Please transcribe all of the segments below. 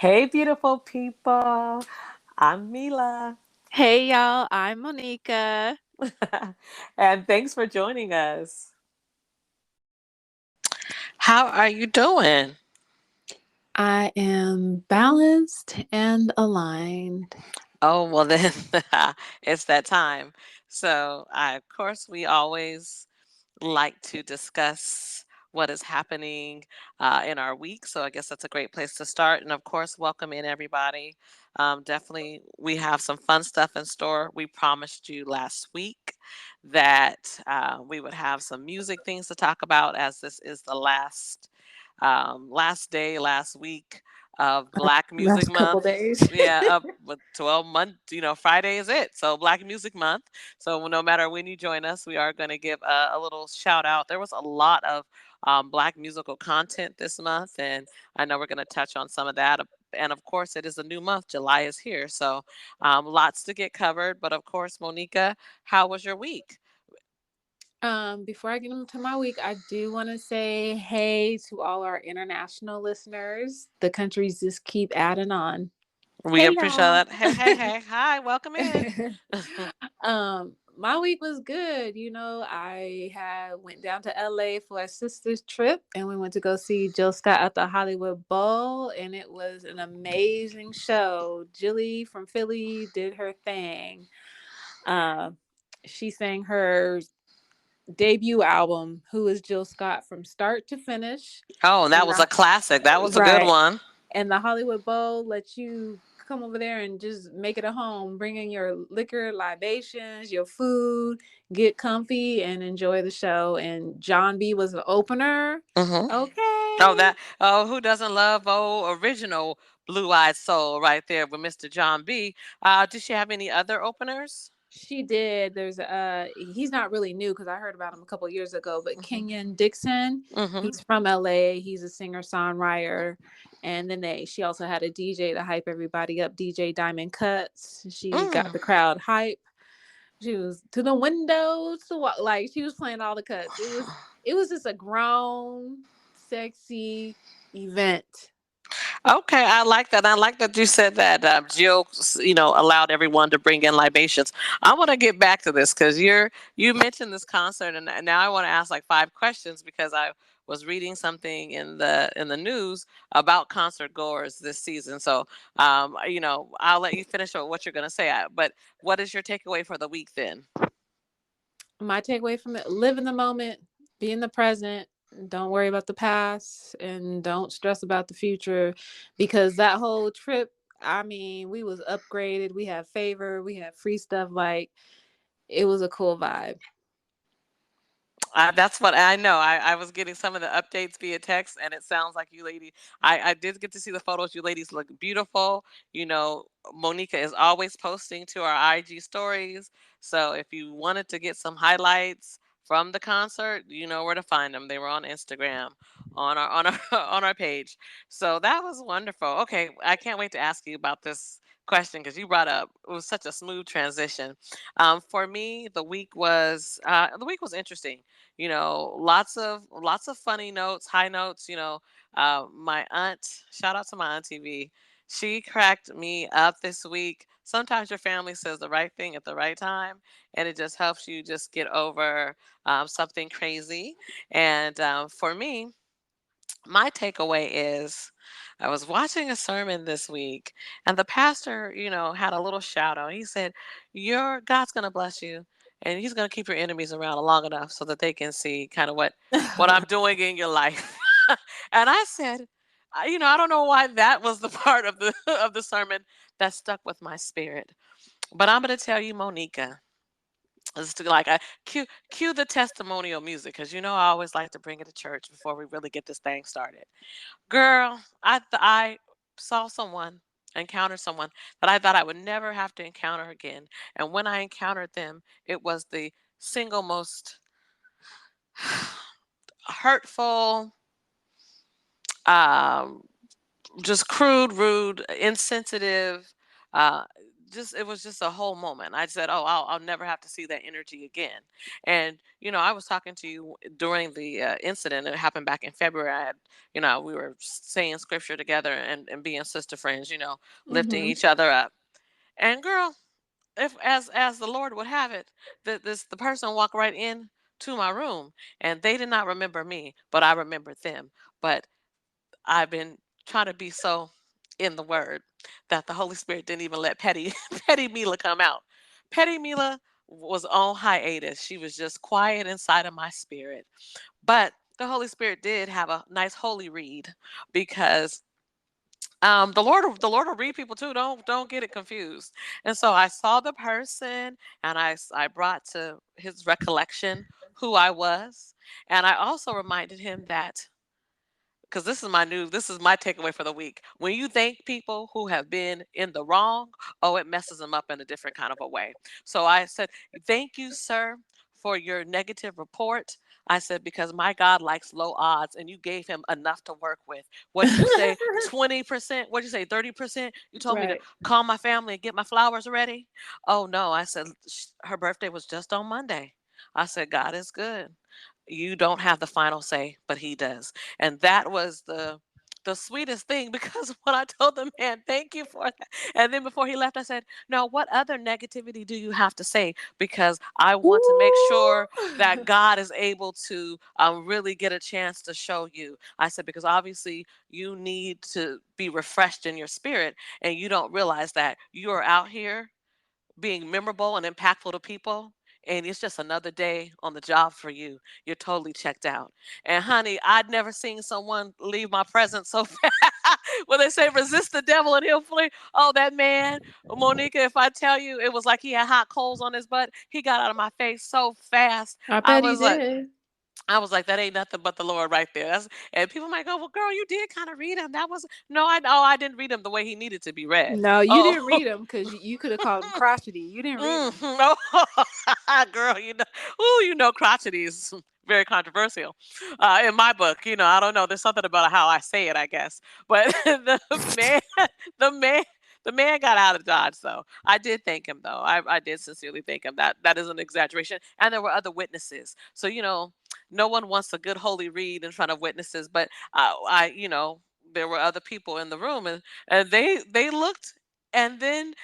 Hey, beautiful people. I'm Mila. Hey y'all, I'm Monika. And thanks for joining us. How are you doing? I am balanced and aligned. Oh, well, then it's that time. Of course, we always like to discuss what is happening in our week. So, I guess that's a great place to start. And of course, welcome in everybody. Definitely, we have some fun stuff in store. We promised you last week that we would have some music things to talk about, as this is the last day, last week of Black Music Last couple Month. days. Yeah, up with 12 months, Friday is it. So Black Music Month. So no matter when you join us, we are going to give a little shout out. There was a lot of Black musical content this month, and I know we're going to touch on some of that. And of course, it is a new month. July is here. So lots to get covered. But of course, Monica, how was your week? Before I get into my week, I do want to say hey to all our international listeners. The countries just keep adding on. We Hey appreciate y'all. that. Hey, hey, hey. Hi, welcome in. My week was good. I had went down to LA for a sister's trip and we went to go see Jill Scott at the Hollywood Bowl, and it was an amazing show. Jilly from Philly did her thing. Uh, she sang her debut album, Who is Jill Scott, from start to finish. Oh, that And was a classic. That was a good right. one. And the Hollywood Bowl lets you come over there and just make it a home. Bring in your liquor, libations, your food, get comfy, and enjoy the show. And John B was the opener. Hmm. Okay. Who doesn't love original Blue Eyed Soul right there with Mr. John B? Did she have any other openers? She did. There's he's not really new because I heard about him a couple years ago, but Hmm. Kenyon Dixon, Hmm. he's from LA. He's a singer songwriter. And then she also had a DJ to hype everybody up, DJ Diamond Cuts. She got Mm. the crowd hype. She was to the window to like she was playing all the cuts. It was just a grown, sexy event. Okay, I like that. I like that you said that Jill, allowed everyone to bring in libations. I want to get back to this because you mentioned this concert, and now I want to ask like 5 questions because I was reading something in the news about concert goers this season. So, I'll let you finish with what you're going to say. But what is your takeaway for the week then? My takeaway from it: live in the moment, be in the present, don't worry about the past, and don't stress about the future, because that whole trip, I mean, we was upgraded, we had favor, we had free stuff. Like, it was a cool vibe. That's what I know. I was getting some of the updates via text, and it sounds like you lady. I did get to see the photos. You ladies look beautiful. Monica is always posting to our IG stories. So if you wanted to get some highlights from the concert, you know where to find them. They were on Instagram, on our on our page. So that was wonderful. Okay, I can't wait to ask you about this question because you brought up it was such a smooth transition. For me, the week was interesting. Lots of funny notes, high notes. My aunt, shout out to my auntie V. She cracked me up this week. Sometimes your family says the right thing at the right time, and it just helps you just get over something crazy. And for me, my takeaway is I was watching a sermon this week, and the pastor, had a little shout out. He said, "Your God's gonna bless you, and He's gonna keep your enemies around long enough so that they can see kind of what I'm doing in your life." And I said, I don't know why that was the part of the of the sermon that stuck with my spirit, but I'm gonna tell you, Monica. It's like I cue the testimonial music because I always like to bring it to church before we really get this thing started. Girl, I saw someone, encountered someone that I thought I would never have to encounter again. And when I encountered them, it was the single most hurtful, um, just crude, rude, insensitive. Uh, just it was just a whole moment. I said, "Oh, I'll never have to see that energy again." And I was talking to you during the incident. It happened back in February. We were saying scripture together and being sister friends. Lifting Mm-hmm. each other up. And girl, if as the Lord would have it, that the person walked right in to my room, and they did not remember me, but I remembered them. But I've been trying to be so in the word that the Holy Spirit didn't even let petty petty Mila come out. Petty Mila was on hiatus. She was just quiet inside of my spirit. But the Holy Spirit did have a nice holy read, because the Lord will read people too. Don't get it confused. And so I saw the person, and I brought to his recollection who I was, and I also reminded him that, because this is my takeaway for the week. When you thank people who have been in the wrong, oh, it messes them up in a different kind of a way. So I said, "Thank you, sir, for your negative report." I said, "Because my God likes low odds, and you gave him enough to work with. What did you say? 20%? What did you say? 30%? You told me to Right. call my family and get my flowers ready." "Oh, no." I said, "Her birthday was just on Monday." I said, "God is good. You don't have the final say, but he does." And that was the sweetest thing, because when I told the man, "Thank you for that," and then before he left, I said, "Now, what other negativity do you have to say? Because I want to make Ooh. sure that God is able to really get a chance to show you." I said, "Because obviously you need to be refreshed in your spirit, and you don't realize that you are out here being memorable and impactful to people. And it's just another day on the job for you. You're totally checked out." And honey, I'd never seen someone leave my presence so fast. When they say resist the devil and he'll flee. Oh, that man, Monica, if I tell you, it was like he had hot coals on his butt. He got out of my face so fast. I I bet he was like, did. I was like, that ain't nothing but the Lord right there. And people might go, "Well, girl, you did kind of read him. That was no, I didn't read him the way he needed to be read." No, you Oh, didn't read him because you could have called him crotchety. You didn't read him. mhm. Oh, girl, ooh, crotchety is very controversial in my book. I don't know. There's something about how I say it, I guess. But man, the man, the man got out of Dodge. So I did thank him, though. I did sincerely thank him. That is an exaggeration. And there were other witnesses. So no one wants a good holy read in front of witnesses. But there were other people in the room, and they looked. And then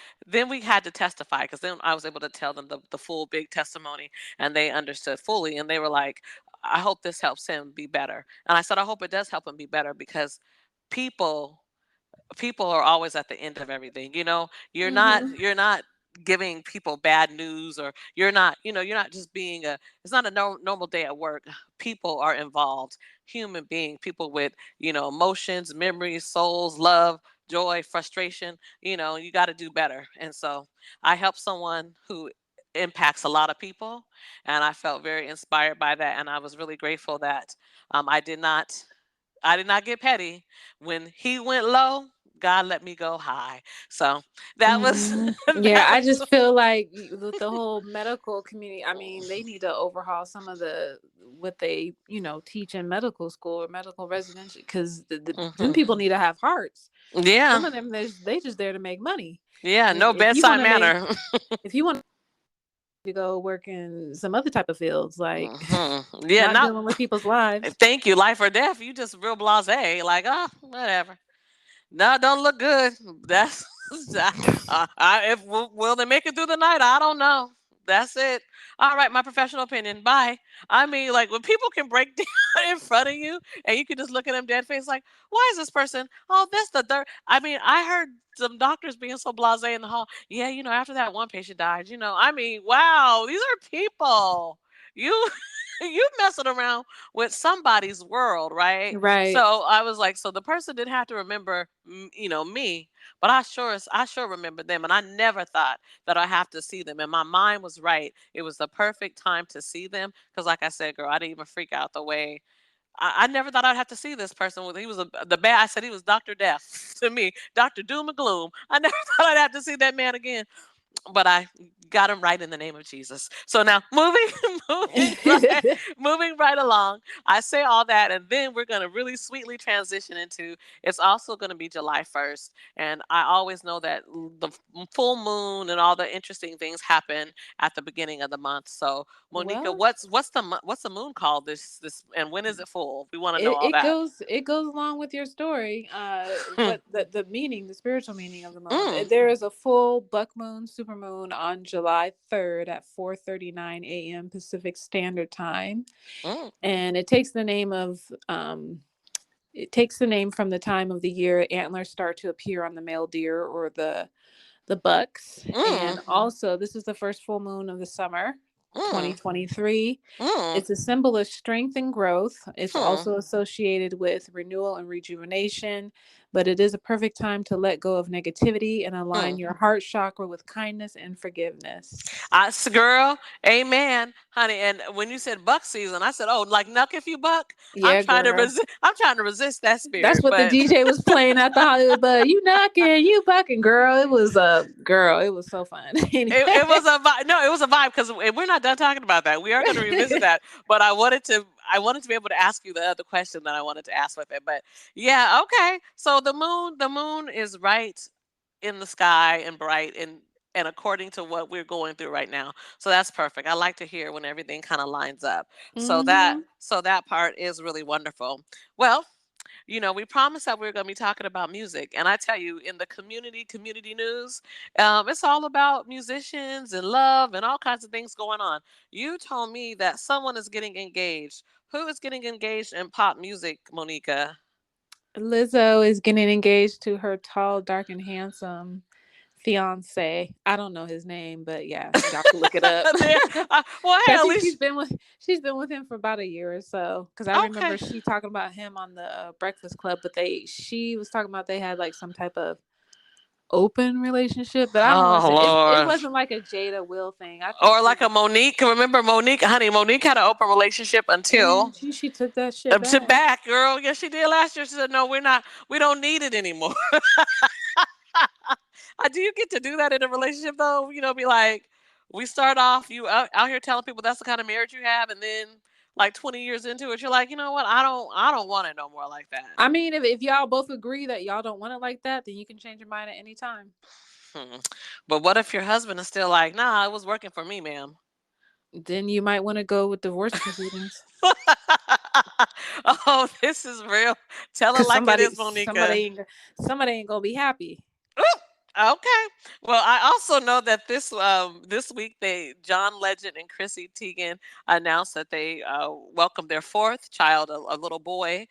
we had to testify, because then I was able to tell them the full big testimony, and they understood fully, and they were like, "I hope this helps him be better." And I said, "I hope it does help him be better, because people people are always at the end of everything. You're not Mm-hmm. you're not giving people bad news, or you're not just being a it's not a normal day at work. People are involved, human being, people with emotions, memories, souls, love, joy, frustration. You got to do better. And so I helped someone who impacts a lot of people, and I felt very inspired by that, and I was really grateful that I did not get petty. When he went low, God let me go high. So that was Hmm. Yeah, that I was just feel like with the whole medical community, I mean, they need to overhaul some of the what they teach in medical school or medical residency, because them hmm people need to have hearts. yeah, Some of them they just there to make money, yeah, and if, no if you bedside want to make manner. if you want to go work in some other type of fields, like Yeah, not not dealing with people's lives. thank you, life or death. You just real blasé, like, oh, whatever. No, don't look good. That's if will they make it through the night? I don't know. That's it. All right, my professional opinion. Bye. I mean, like, when people can break down in front of you, and you can just look at them dead face, like, "Why is this person? Oh, that's the third." I mean, I heard some doctors being so blasé in the hall. "Yeah, after that one patient died. I mean, wow, these are people. You you messing around with somebody's world, right?" Right. So I was like, so the person didn't have to remember, me, but I sure remember them, and I never thought that I have to see them. And my mind was right; it was the perfect time to see them, because, like I said, girl, I didn't even freak out the way. I never thought I'd have to see this person. He was the bad. I said he was Doctor Death to me, Doctor Doom and Gloom. I never thought I'd have to see that man again. but I got him right in the name of Jesus. So now moving moving right along. I say all that, and then we're gonna really sweetly transition into. It's also gonna be July 1st, and I always know that the full moon and all the interesting things happen at the beginning of the month. So, Monica, Well, what's the moon called and when is it full? We want to know it, all it that. goes it goes along with your story. Hmm. What the meaning, the spiritual meaning of the moon. Mm, There is a full buck moon, super moon on July 3rd at 4:39 a.m. Pacific Standard Time, mm, and it takes the name from the time of the year antlers start to appear on the male deer or the bucks. And mm, also, this is the first full moon of the summer, mm, 2023. mm, It's a symbol of strength and growth. It's hmm. also associated with renewal and rejuvenation, but it is a perfect time to let go of negativity and align Hmm. your heart chakra with kindness and forgiveness. Girl, amen, honey. And when you said buck season, I said, "Oh, like knuck if you buck." I'm Yeah, trying to girl. resist. I'm trying to resist that That's spirit, what the but DJ was playing at the Hollywood Bud. You knocking, you bucking, girl. It was a girl. It was so fun. Anyway. it was a vibe. No, it was a vibe because we're not done talking about that. We are going to revisit that, but I wanted to be able to ask you the other question that I wanted to ask with it. But yeah, okay. So the moon is right in the sky and bright and according to what we're going through right now. So that's perfect. I like to hear when everything kind of lines up. Hmm. So that part is really wonderful. Well, we promised that we were going to be talking about music, and I tell you, in the community news, it's all about musicians and love and all kinds of things going on. You told me that someone is getting engaged. Who is getting engaged in pop music, Monica? Lizzo is getting engaged to her tall, dark, and handsome fiance. I don't know his name, but yeah, y'all can look it up. There, well, Cause hey, I at think least she's been with him for about a year or so. Cause I remember okay. she talking about him on the Breakfast Club, but she was talking about they had like some type of open relationship, but I don't want to Oh say it Lord. wasn't like a Jada Will thing. I think Or she like a was. Monique. Remember Monique? Honey, Monique had an open relationship Man, until she took that shit to back. back, girl. Yes, she did last year. She said, "No, we're not. We don't need it anymore." Do you get to do that in a relationship though? Be like, we start off you out here telling people that's the kind of marriage you have, and then like 20 years into it, you're like, you know what? I don't want it no more like that. I mean, if y'all both agree that y'all don't want it like that, then you can change your mind at any time. Hmm. But what if your husband is still like, nah, it was working for me, ma'am? Then you might want to go with divorce proceedings. Oh, this is real. Tell it Cause like it somebody is, Monica. somebody ain't gonna be happy. Ooh, okay. Well, I also know that this week John Legend and Chrissy Teigen announced that they welcomed their fourth child, a little boy,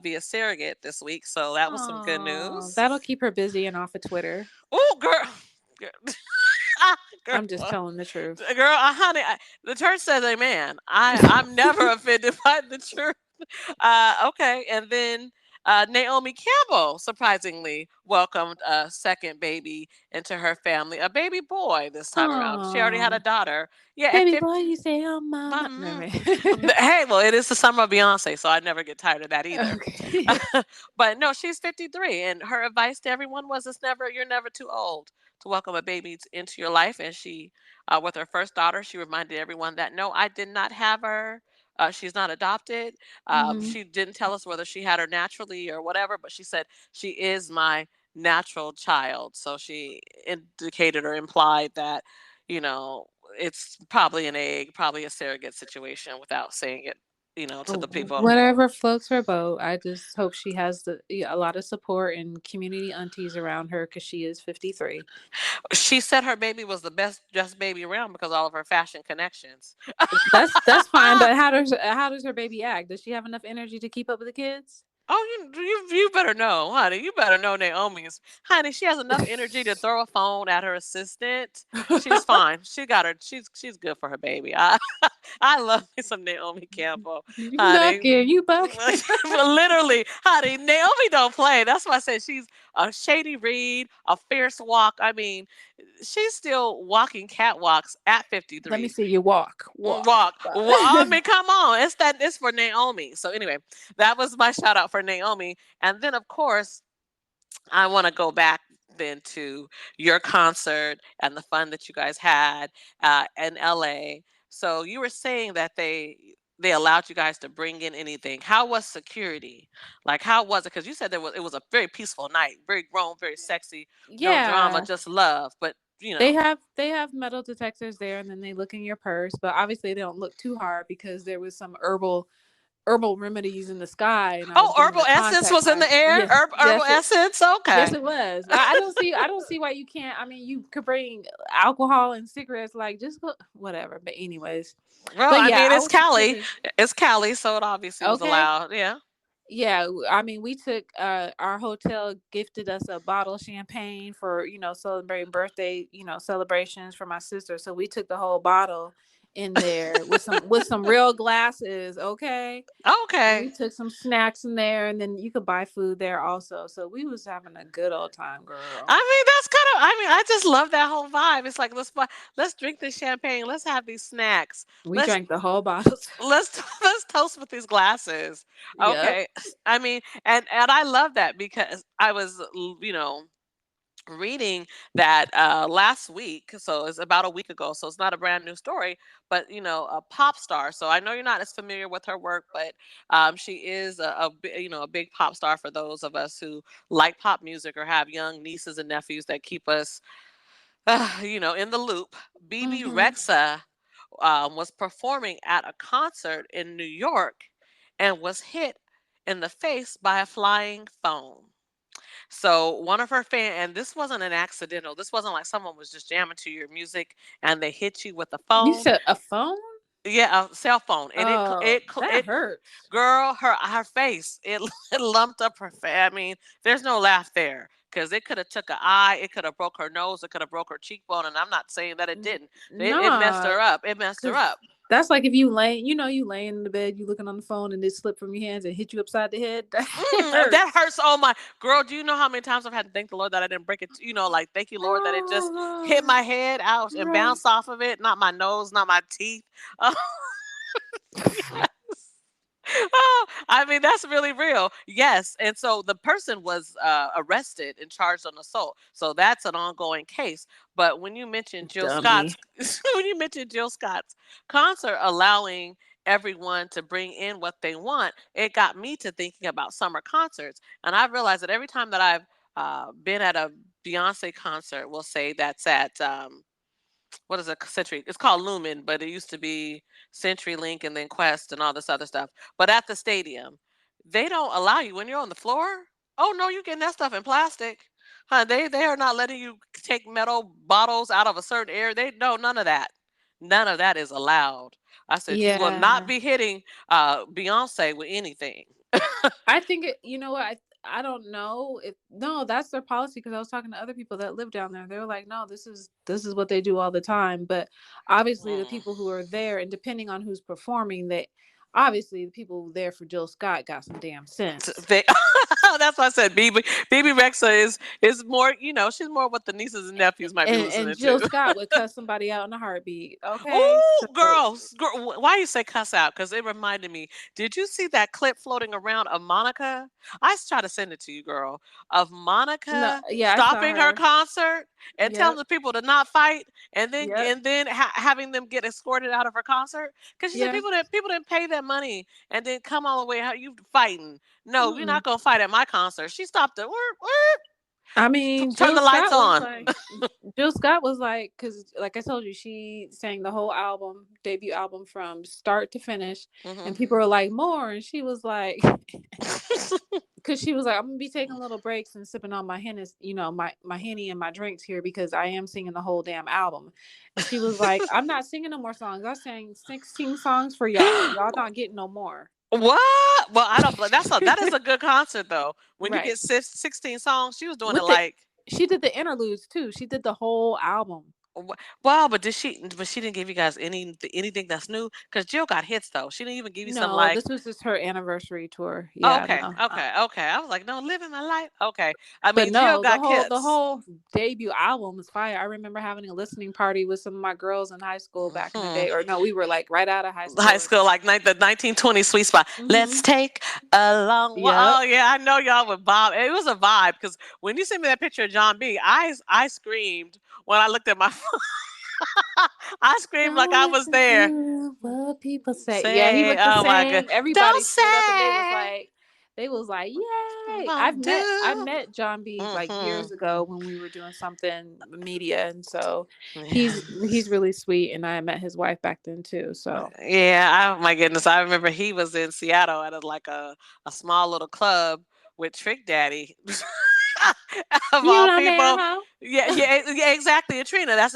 via surrogate this week. So that was some good Oh, news. that'll keep her busy and off of Twitter. Oh, girl, girl, I'm just telling the truth. honey, the church says amen. I'm never offended by the church. Okay, and then Naomi Campbell surprisingly welcomed a second baby into her family, a baby boy this time around. She already had a Oh, daughter. Yeah, at baby 50. boy, you say, oh mama. No, Mm. man. Hey, well, it is the summer of Beyonce, so I never get tired of that either. Okay. But no, she's 53, and her advice to everyone was, you're never too old to welcome a baby into your life. And with her first daughter, she reminded everyone that no, I did not have her. She's not adopted. Hmm. She didn't tell us whether she had her naturally or whatever, but she said she is my natural child. So she indicated or implied that, you know, it's probably an egg, probably a surrogate situation without saying it, to the people. Whatever floats her boat. I just hope she has a lot of support and community aunties around her because she is 53. She said her baby was the best dressed baby around because all of her fashion connections. That's fine, but how does her baby act? Does she have enough energy to keep up with the kids? Oh, you better know, honey. You better know Naomi's. Honey, she has enough energy to throw a phone at her assistant. She's fine. She got her. She's good for her baby. I love me some Naomi Campbell, You honey. knocking, you buck. Literally, honey, Naomi don't play. That's why I said she's a shady read, a fierce walk. I mean, she's still walking catwalks at Let me 53. see you walk, Walk. walk. Well, I mean, come on. It's for Naomi. So anyway, that was my shout out for Naomi. And then of course, I want to go back then to your concert and the fun that you guys had in LA. So you were saying that they allowed you guys to bring in anything. How was security? Like, how was it? Because you said it was a very peaceful night, very grown, very sexy, no drama, Yeah. just love. But They have metal detectors there, and then they look in your purse, but obviously they don't look too hard because there was some herbal remedies in the sky, and I was oh, getting herbal to essence contact was in my the air. yeah. Herbal Yes, essence. yes, Okay. it was. I don't see why you can't. I mean, you could bring alcohol and cigarettes, like just whatever. But anyways, Well, but I yeah, mean, it's our Cali. security. It's Cali, so it obviously was Okay. allowed. Yeah. Yeah, I mean, we took our hotel gifted us a bottle of champagne for celebrating birthday celebrations for my sister. So we took the whole bottle in there with some real glasses. Okay, and we Okay. took some snacks in there, and then you could buy food there also. So we was having a good old time, I girl. mean, that's kind of. I mean, I just love that whole vibe. It's like let's drink this champagne. Let's have these snacks. We Let's drank the whole bottle. let's toast with these glasses. Yep. Okay. I mean, and I love that because I was reading that last week, so it's about a week ago, so it's not a brand new story, but a pop star. So I know you're not as familiar with her work, but she is a big pop star for those of us who like pop music or have young nieces and nephews that keep us in the loop. BB Mhm. Rexa was performing at a concert in New York and was hit in the face by a flying phone. So one of her and this wasn't an accidental. This wasn't like someone was just jamming to your music and they hit you with a You phone. said a phone? Yeah, a cell phone, and Oh, that hurts. girl, her face, it, it lumped up her face. I mean, there's no laugh there because it could have took an eye, it could have broke her nose, it could have broke her cheekbone, and I'm not saying that it didn't. It messed Nah, her up. It messed her cause up. that's like if you laying in the bed, you looking on the phone, and it slip from your hands and hit you upside the head. It That hurts. hurts. Oh my girl, do you know how many times I've had to thank the Lord that I didn't break it? Like thank you, Lord, that it just hit Oh, my head out and right. bounced off of it, not my nose, not my teeth. Oh, oh, I mean, that's really real. Yes. And so the person was arrested and charged on assault. So that's an ongoing case. But when you mentioned Jill Dummy. Scott's, when you mentioned Jill Scott's concert allowing everyone to bring in what they want, it got me to thinking about summer concerts. And I realized that every time that I've been at a Beyonce concert, we'll say that's at what is it? Century. It's called Lumen, but it used to be CenturyLink and then Quest and all this other stuff. But at the stadium, they don't allow you when you're on the floor. Oh no, you getting that stuff in plastic. Huh, they are not letting you take metal bottles out of a certain area. They no none of that. None of that is allowed. I said you will not Yeah. be hitting Beyonce with anything. I think you know what I don't know if no, that's their policy because I was talking to other people that live down there. They were like, no, this is what they do all the time. But obviously, the Mm. people who are there, and depending on who's performing, that obviously the people there for Jill Scott got some damn sense. They, that's why I said BB Rexa is more, she's more what the nieces and nephews might be And listening Jill to. Scott would cuss somebody out in a heartbeat. Okay, Oh, so girls, girl, why you say cuss out? Because it reminded me. Did you see that clip floating around of Monica? Try to send it to you, girl. Of no, Monica yeah, I saw stopping her her. concert and telling Yep, the people to not fight, and then yep, having them get escorted out of her concert because she said yeah. people didn't pay that money and then come all the way. How you fighting? No, you're Mm-mm. not gonna fight at my concert. She stopped it. I mean, Turn the lights on. Jill Scott was like, because like I told you, she sang the whole album, debut album from start to finish, and Hmm. people were like, more, and she was like, because she was like, I'm gonna be taking little breaks and sipping on my henny, my henny and my drinks here because I am singing the whole damn album, and she was like, I'm not singing no more songs. I sang 16 songs for y'all. Y'all not getting no more. What? Well, I don't. That is a good concert though. When you Right. get 16 songs, she was doing it With the like She did the interludes too. She did the whole album. Wow, but did she? But she didn't give you guys anything that's new. Cause Jill got hits though. She didn't even give you some No, like. this was just her anniversary tour. Oh, Yeah, okay, no. okay, okay. I was like, no, living my life. Okay. I But mean, Jill no, got the hits. whole debut album was fire. I remember having a listening party with some of my girls in high school back in the Hmm. day. Or no, we were like right out of high High school. school, like the 1920 sweet spot. Let's Mm-hmm. take a long walk. Yep. Oh yeah, I know y'all would bob. It was a vibe because when you sent me that picture of John B, I screamed when I looked at my phone. I screamed like Don't I was listen there. to what people say. Yeah, he Say, went to oh my god, sing. don't Everybody stood up and say they was like, yay. won't I do. met John B like Hmm. years ago when we were doing something media, and so Yeah. he's really sweet, and I met his wife back then too. So Yeah, oh my goodness. I remember he was in Seattle at like a small little club with Trick Daddy. Of you all know now, people. huh? Yeah, yeah, yeah, exactly. And Trina, that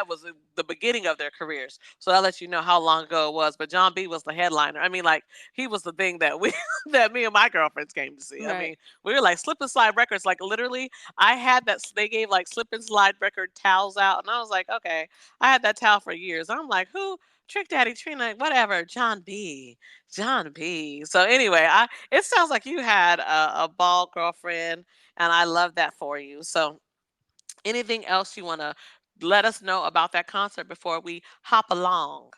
was the beginning of their careers. So that lets you know how long ago it was. But John B was the headliner. I mean, like he was the thing that we that me and my girlfriends came to see. I Right. mean, we were like slip and slide records. Like literally, I had that. They gave like slip and slide record towels out, and I was like, okay, I had that towel for years. I'm like, who? Trick Daddy, Trina, whatever. John B. John B. So anyway, I it sounds like you had a ball girlfriend, and I love that for you. So anything else you want to let us know about that concert before we hop along?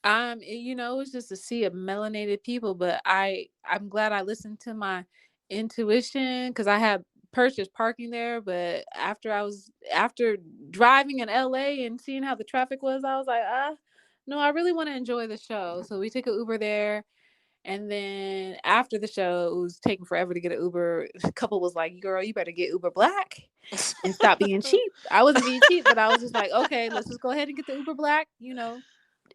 It was just a sea of melanated people, but I'm glad I listened to my intuition because I had purchased parking there, but after driving in LA and seeing how the traffic was, I was like, no, I really want to enjoy the show. So we took an Uber there, and then after the show, it was taking forever to get an Uber. A couple was like, "Girl, you better get Uber Black and stop being cheap." I wasn't being cheap, but I was just like, "Okay, let's just go ahead and get the Uber Black."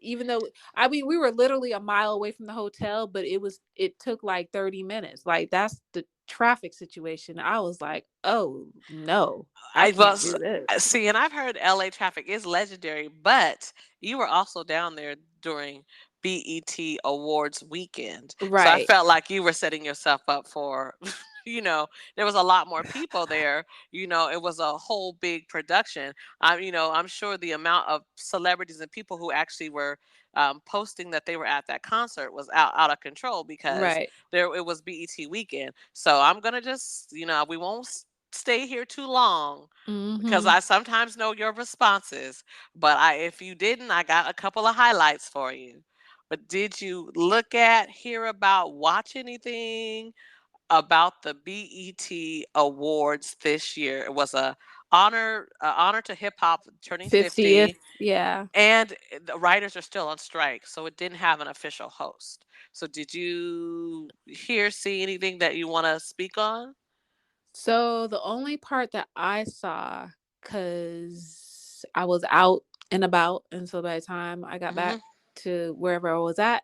Even though I mean we were literally a mile away from the hotel, but it took like 30 minutes. Like that's the traffic situation. I was like, "Oh no, I I can't was do this." see, and I've heard LA traffic is legendary, but you were also down there during BET Awards weekend. So I Right, felt like you were setting yourself up for, you know, there was a lot more people there. It was a whole big production. I'm sure the amount of celebrities and people who actually were posting that they were at that concert was out of control because right. it was BET weekend. So I'm gonna just, we won't stay here too long because Mhm. I sometimes know your responses. But if you didn't, I got a couple of highlights for you. But did you hear about, watch anything about the BET Awards this year? It was a honor to hip hop turning 50, 50th. Yeah. and the writers are still on strike, so it didn't have an official host. So did you see anything that you want to speak on? So the only part that I saw, cuz I was out and about, and so by the time I got back Hmm. to wherever I was at,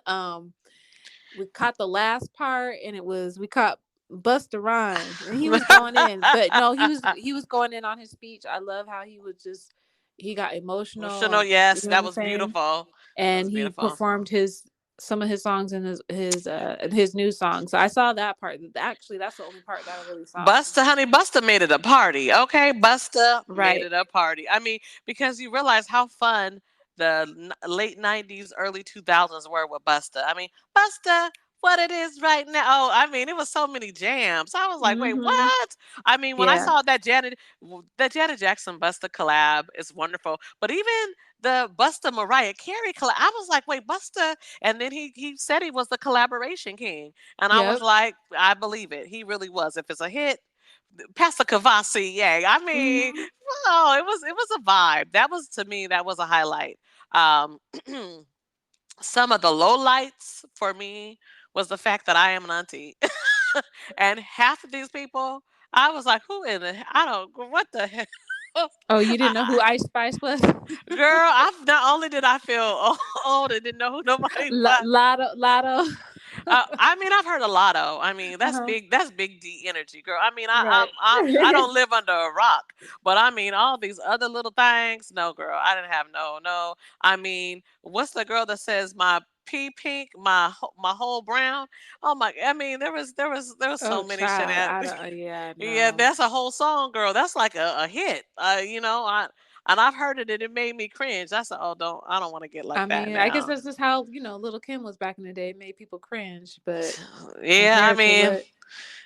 um we caught the last part, and we caught Busta Rhymes, and he was going in. But no, he was going in on his speech. I love how he got emotional, Emotional, and yes, you know what that I'm was saying? beautiful. That And was he beautiful. performed some of his songs in his new song. So I saw that part. Actually, that's the only part that I really saw. Busta, honey, Busta made it a party. Okay, Busta made Right. it a party. I mean, because you realize how fun the late '90s, early 2000s were with Busta. I mean, Busta, what it is right now. Oh, I mean, it was so many jams. I was like, wait, Mhm. what? I mean, when I Yeah. saw that Janet Jackson Busta collab is wonderful. But even the Busta Mariah Carey collab, I was like, wait, Busta. And then he said he was the collaboration king. And I was Yep. like, I believe it. He really was. If it's a hit, Pastor Kavasi, yay. I mean, Mhm. oh, it was a vibe. That was, to me, that was a highlight. Um, some of the lowlights for me was the fact that I am an auntie. And half of these people, I was like, who in the I don't what the hell? Oh, you didn't know who I, Ice Spice was? girl, I've not only did I feel old and didn't know who nobody was. Lotto. I mean, I've heard a lotto. I mean, that's Uh-huh. big. That's big D energy, girl. I mean, Right. I don't live under a rock, but I mean, all these other little things. No, girl, I didn't have no. I mean, what's the girl that says my pea pink, my whole brown? Oh my! I mean, there was so Oh, many child. I shenanigans. don't. Yeah, Yeah, no. that's a whole song, girl. That's like a hit. and I've heard it and it made me cringe. I said, "Oh, I don't want to get like I that mean, I guess now." that's just how, Little Kim was back in the day. It made people cringe, but Yeah, I compared to mean, what?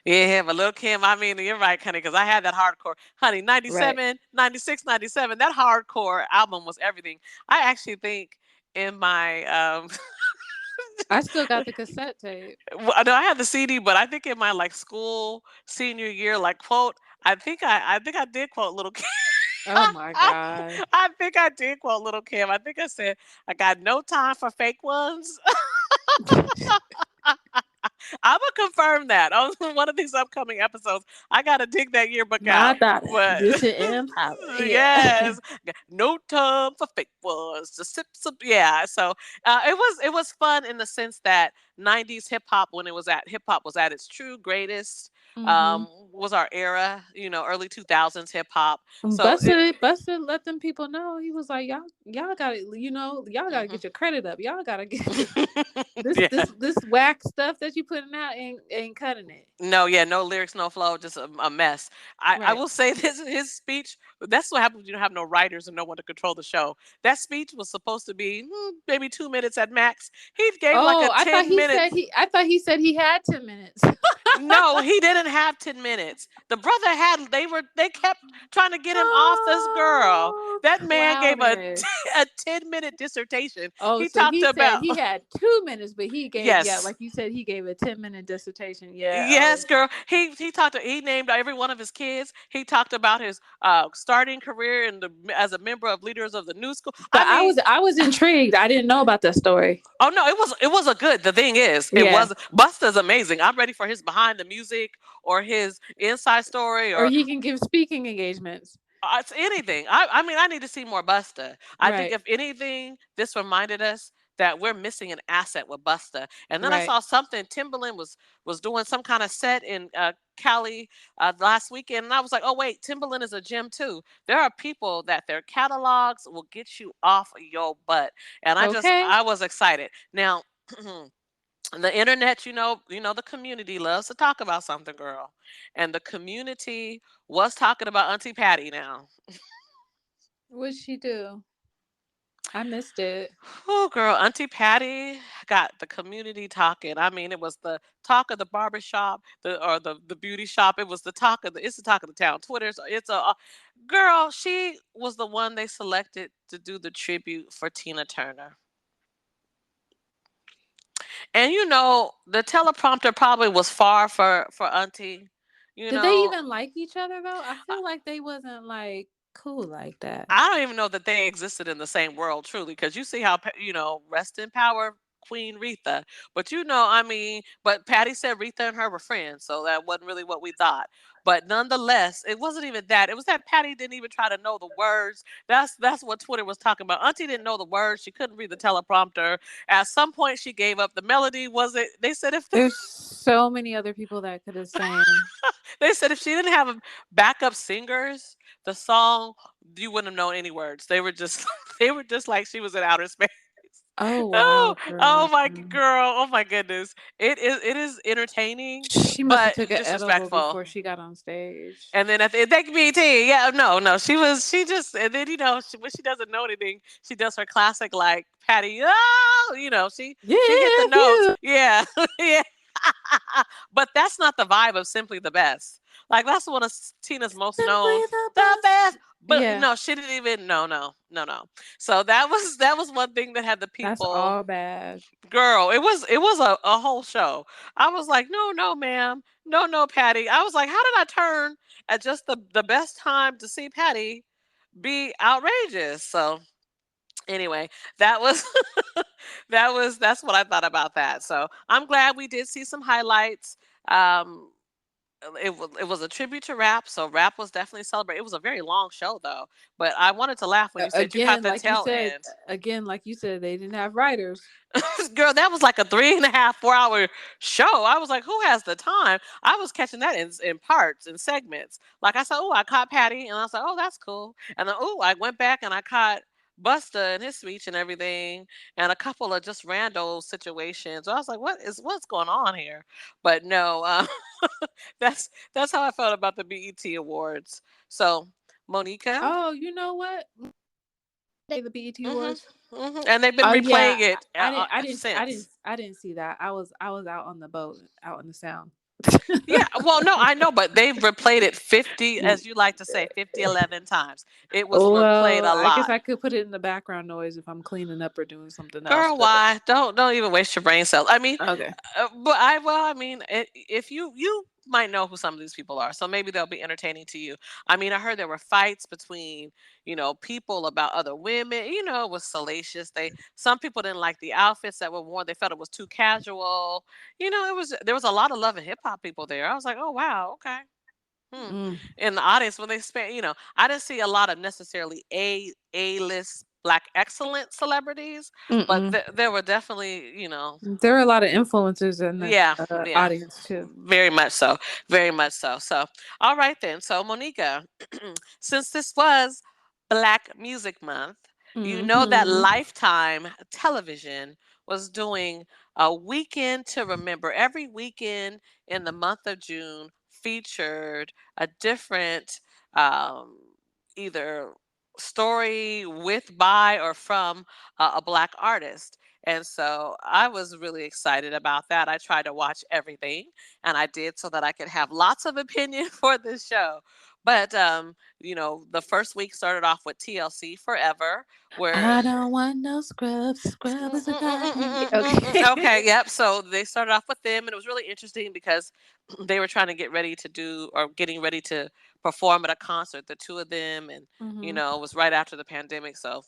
yeah, but Lil Kim, I mean, you're right, honey, because I had that hardcore, honey, Right. 97, 96, 97. That hardcore album was everything. I actually think in my I still got the cassette tape. well, no, I had the CD, but I think in my like school senior year, like quote, I think I did quote Little Kim. Oh my God. I think I did quote Little Kim. I think I said I got no time for fake ones. I'm gonna confirm that on one of these upcoming episodes. I gotta dig that yearbook My out. daughter, But this is Empire. Yeah. yes, no time for fake ones. Just sip some, yeah. So it was fun in the sense that '90s hip hop, when it was at hip hop was at its true greatest, hmm was our era. Early 2000s hip hop. So it. Buster let them people know. He was like, y'all gotta, y'all gotta Mhm. get your credit up. Y'all gotta get this Yeah. this this whack stuff that you putting out ain't cutting it. No, yeah, no lyrics, no flow, just a mess. I Right. will say this: his speech. That's what happens when you don't have no writers and no one to control the show. That speech was supposed to be maybe 2 minutes at max. He gave like a Oh, 10 minute. I thought he said he had 10 minutes. No, he didn't have 10 minutes. The brother had. They kept trying to get him off this girl. Oh, That man gave a clowners. a 10-minute dissertation. Oh, He so talked he said about he had 2 minutes, but he gave, yeah, yes. like you said, he gave a 10-minute dissertation. Yeah. Oh, Yes, girl. He named every one of his kids. He talked about his starting career as a member of leaders of the new school. I but mean, I was intrigued. I didn't know about that story. oh no, it was a good. The thing is, it Yeah. was Busta's amazing. I'm ready for his behind the music or his inside story Or or he can give speaking engagements. it's anything. I mean, I need to see more Busta. I think Right. if anything, this reminded us that we're missing an asset with Busta. And then I Right. saw something Timberland was doing some kind of set in Cali last weekend, and I was like, oh wait, Timberland is a gym too. There are people that their catalogs will get you off your butt, and Okay. I was excited. Now. The internet, the community loves to talk about something, girl, and the community was talking about Auntie Patty now. What'd she do? I missed it. Oh, girl, Auntie Patty got the community talking. I mean, it was the talk of the barber shop, the beauty shop. It's the talk of the town. Twitter's, girl. She was the one they selected to do the tribute for Tina Turner. And the teleprompter probably was far for Auntie. You Did they know, even like each other though? I feel like they wasn't like cool like that. I don't even know that they existed in the same world truly, because you see how rest in power Queen Retha, but I mean, but Patty said Retha and her were friends, so that wasn't really what we thought. But nonetheless, it wasn't even that. It was that Patty didn't even try to know the words. That's what Twitter was talking about. Auntie didn't know the words. She couldn't read the teleprompter. At some point, she gave up. The melody was it. They said if the, There's so many other people that could have sang. they said if she didn't have backup singers, the song you wouldn't have known any words. They were just they were just like she was in outer space. Oh Oh, wow, oh girl. my girl, oh my goodness. It is entertaining, She must have but took an edible disrespectful. before she got on stage. And then at the thank me tea. Yeah, no, no. She just and then when she doesn't know anything, she does her classic like Patty. Oh, Yeah, she hit the notes. yeah. Yeah, yeah. But that's not the vibe of Simply the Best. Like that's one of Tina's most known, Simply the the best. best. But Yeah, no, she didn't even. No, no, no, no. So that was one thing that had the that's people. all bad. Girl, it was a whole show. I was like, no, no, ma'am, no, no, Patty. I was like, how did I turn at just the best time to see Patty be outrageous? So anyway, that was that's what I thought about that. So I'm glad we did see some highlights. Um, it was a tribute to rap, so rap was definitely celebrated. It was a very long show though, but I wanted to laugh when you said you caught Again, the like you tail said, end. they didn't have writers. Girl, that was like a 3.5, 4 hour show. I was like, who has the time? I was catching that in parts and segments. Like I said, oh, I caught Patty, and I was like, oh, that's cool. And then, oh, I went back and I caught Busta and his speech and everything, and a couple of just rando situations. I was like, what's going on here? But no, that's how I felt about the BET Awards. So Monica. Oh, you know what? The BET Mhm. Awards. Mhm. And they've been Oh yeah, replaying it I didn't since. I didn't see that. I was out on the boat, out in the sound. Yeah, well, no, I know, but they've replayed it 50, as you like to say, 50, 11 times. It was replayed Well, a I guess lot. I could put it in the background noise if I'm cleaning up or doing something else. Girl, But why? Don't even waste your brain cells. I mean, okay. I mean, if you might know who some of these people are, so maybe they'll be entertaining to you. I mean, I heard there were fights between people about other women. It was salacious. Some people didn't like the outfits that were worn. They felt it was too casual. There was a lot of love and hip hop people there. I was like, oh wow, okay. Hmm. Mm, In the audience when they spent, I didn't see a lot of necessarily A list black excellent celebrities, but mm-mm. there were definitely, There are a lot of influencers in the yeah, yeah, audience too. very much so, very much so. So, all right then. So, Monica, since this was Black Music Month, you know that Hmm. Lifetime Television was doing a weekend to remember. Every weekend in the month of June featured a different um, either story with, by, or from a Black artist. And so I was really excited about that. I tried to watch everything, and I did so that I could have lots of opinion for this show. But the first week started off with TLC Forever, where I don't want no scrubs. Scrub is a guy. Okay, Okay. yep. So they started off with them, and it was really interesting because they were trying to get ready to do, or getting ready to perform at a concert, the two of them, and Hmm. it was right after the pandemic. So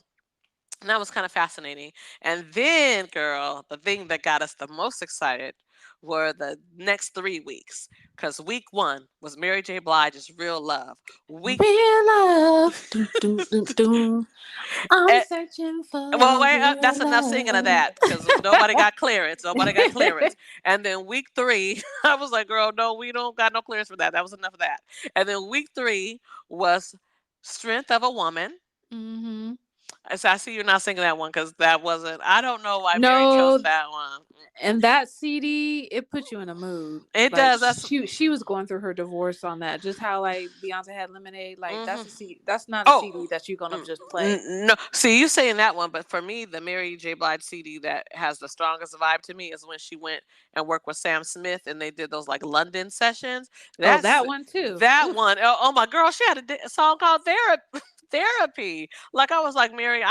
and that was kind of fascinating. And then, girl, the thing that got us the most excited were the next 3 weeks. Because week one was Mary J. Blige's Real Love. Week Real love. Doom, doom, doom, doom. I'm eh, searching well, for wait, real that's enough singing of love. that because nobody got clearance. Nobody got clearance. And then week three, I was like, girl, no, we don't got no clearance for that. That was enough of that. And then week three was Strength of a Woman. Hmm. So I see you're not singing that one because that wasn't. I don't know why Mary chose No, that one. and that CD, it puts you in a mood. It Like does. That's. she was going through her divorce on that. Just how like Beyonce had Lemonade. Like Hmm. that's not a Oh, CD that you're gonna mm, just play. no. See, you saying that one, but for me, the Mary J. Blige CD that has the strongest vibe to me is when she went and worked with Sam Smith, and they did those like London sessions. Oh, That's that one too. that Oof. one. Oh my girl, she had a song called Therapy. Therapy. Like I was like, Mary,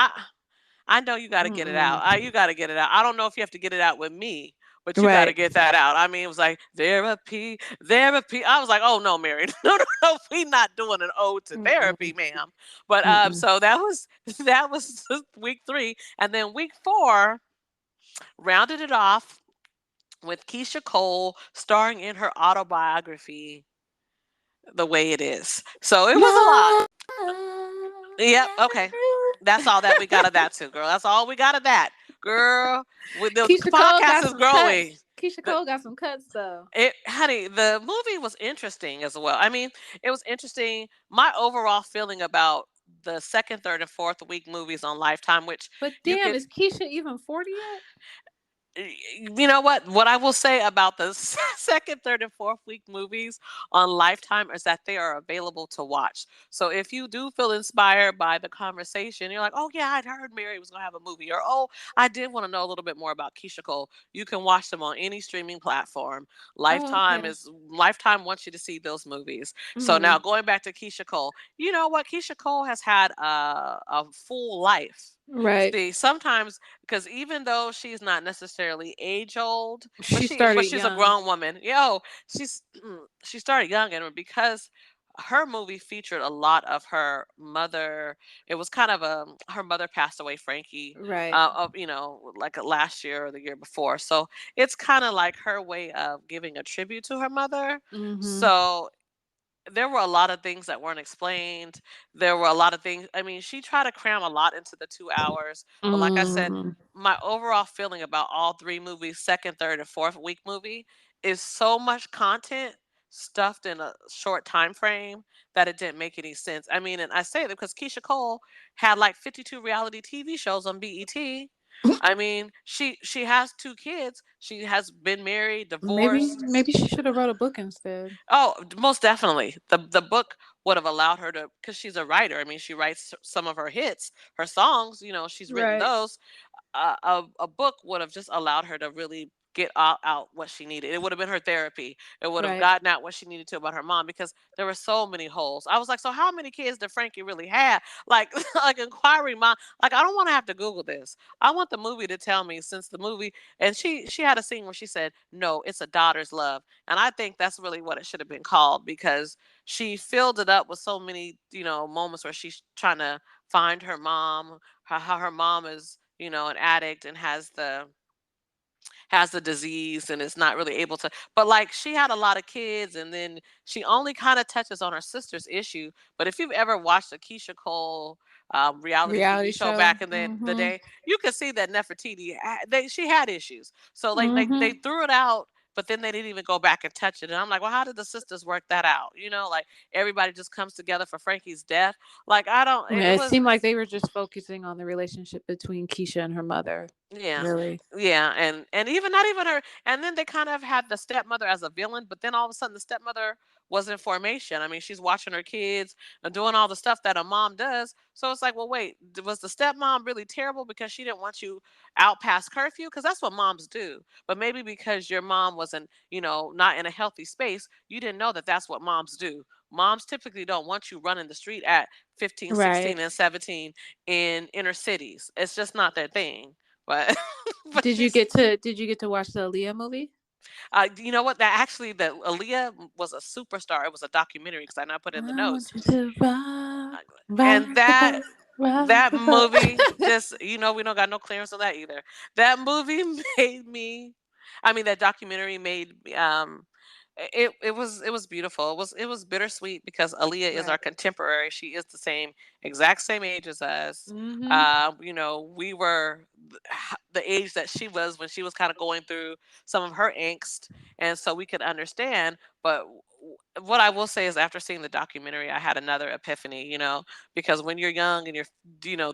I know you got to get it out. Mm-mm. You got to get it out. I don't know if you have to get it out with me, but you got to Right. get that out. I mean, it was like therapy, therapy. I was like, oh no, Mary, no, no, no, we not doing an ode to therapy, Mm-mm. ma'am. But Mm-mm. so that was that was week three, and then week four rounded it off with Keisha Cole starring in her autobiography, The Way It Is. So it was a lot. Love. Yep. Okay. That's all that we got of that too, girl. That's all we got of that, girl. With the Keisha Cole podcast got is some growing. cuts. Keisha The Cole got some cuts though. honey, the movie was interesting as well. I mean, it was interesting. My overall feeling about the second, third, and fourth week movies on Lifetime, which But you damn, could is Keisha even 40 yet? you know what I will say about the second, third, and fourth week movies on Lifetime is that they are available to watch. So if you do feel inspired by the conversation, you're like, oh yeah, I'd heard Mary was gonna have a movie, or oh, I did want to know a little bit more about Keisha Cole. You can watch them on any streaming platform. Oh, okay. Lifetime wants you to see those movies. So Hmm. now going back to Keisha Cole, you know what? Keisha Cole has had a full life. Right. See, sometimes because even though she's not necessarily age old, but She started she's a young. grown woman. She's she started young, and because her movie featured a lot of her mother. It was kind of her mother passed away, Frankie, Right. of like last year or the year before. So it's kind of like her way of giving a tribute to her mother. Hmm. So there were a lot of things that weren't explained. There were a lot of things. I mean, she tried to cram a lot into the 2 hours. But like I said, Mm. my overall feeling about all three movies, second, third, and fourth week movie, is so much content stuffed in a short time frame that it didn't make any sense. I mean, and I say that because Keisha Cole had like 52 reality TV shows on BET. I mean, she has two kids. She has been married, Maybe divorced. maybe she should have wrote a book instead. Oh, most definitely. The book would have allowed her to, because she's a writer. I mean, she writes some of her hits, her songs. She's written Right. those. A book would have just allowed her to really get out what she needed. It would have been her therapy. It would have Right. gotten out what she needed to about her mom, because there were so many holes. I was like, so how many kids did Frankie really have? Like, like inquiring mom. Like, I don't want to have to Google this. I want the movie to tell me, since the movie, and she had a scene where she said, "No, it's a daughter's love," and I think that's really what it should have been called, because she filled it up with so many moments where she's trying to find her mom, how her mom is an addict and has the disease and is not really able to, but like, she had a lot of kids, and then she only kind of touches on her sister's issue. But if you've ever watched a Keisha Cole reality TV Reality show show. back in the Mhm. day, you could see that Nefertiti, she had issues, so like they Mhm. threw it out, but then they didn't even go back and touch it. And I'm like, well, how did the sisters work that out? Like, everybody just comes together for Frankie's death. Like, I don't, Yeah, it it was. seemed like they were just focusing on the relationship between Keisha and her mother. Yeah. Really. Yeah, and even not even her, and then they kind of had the stepmother as a villain, but then all of a sudden the stepmother was in formation. I mean, she's watching her kids and doing all the stuff that a mom does. So it's like, well, wait, was the stepmom really terrible because she didn't want you out past curfew? Because that's what moms do. But maybe because your mom wasn't, not in a healthy space, you didn't know that that's what moms do. Moms typically don't want you running the street at 15, Right. 16, and 17 in inner cities. It's just not their thing. But but Did you get to watch the Aaliyah movie? you know what? That actually, that Aaliyah was a superstar. It was a documentary, because I now put in the I notes. want you to rock, And rock the that boat, rock that the boat. movie, just, we don't got no clearance on that either. That movie made me. I mean, that documentary made me. It was beautiful. It was bittersweet, because Aaliyah is our Right. contemporary. She is the exact same age as us. Mhm. We were the age that she was when she was kind of going through some of her angst, and so we could understand. But what I will say is, after seeing the documentary, I had another epiphany. Because when you're young and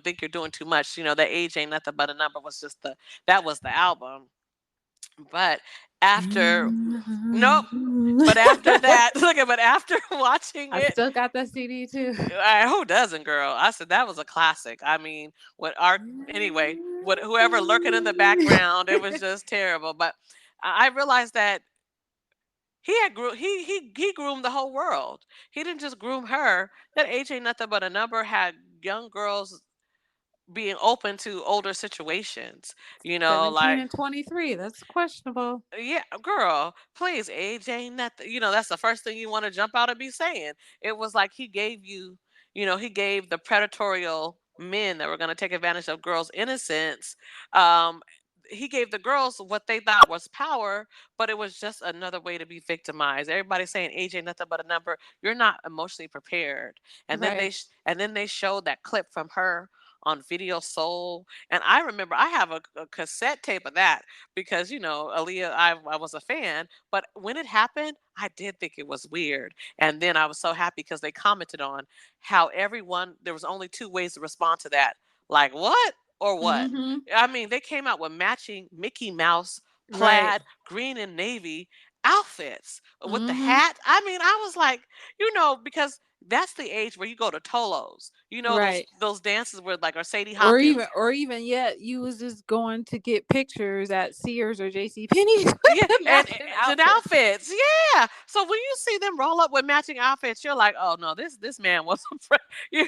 think you're doing too much, that age ain't nothing but a number was just that was the album. But after nope. But after that, look at, but after watching I it, still got that CD too. who doesn't, girl? I said that was a classic. I mean, what our anyway, what whoever lurking in the background, it was just terrible. But I realized that he groomed the whole world. He didn't just groom her. That age ain't nothing but a number. Had young girls being open to older situations. 17 Like, and 23. That's questionable. yeah, girl, please, age ain't nothing. That's the first thing you want to jump out and be saying. It was like he gave the predatorial men that were going to take advantage of girls' innocence. Um, he gave the girls what they thought was power, but it was just another way to be victimized. Everybody's saying age ain't nothing but a number. You're not emotionally prepared. Right. And then they showed that clip from her on Video Soul, and I remember I have a cassette tape of that, because Aaliyah, I was a fan, but when it happened, I did think it was weird, and then I was so happy because they commented on how everyone, there was only two ways to respond to that, like, what or what. Mhm. I mean, they came out with matching Mickey Mouse Right. plaid green and navy outfits with the Mhm. hat. I mean, I was like, because that's the age where you go to Tolos. Those Right. those dances where, like, or Sadie Or Hawkins. even yet, you was just going to get pictures at Sears or J.C. Penney's with Yeah, the and matching the outfit. outfits, yeah. So when you see them roll up with matching outfits, you're like, oh no, this man was he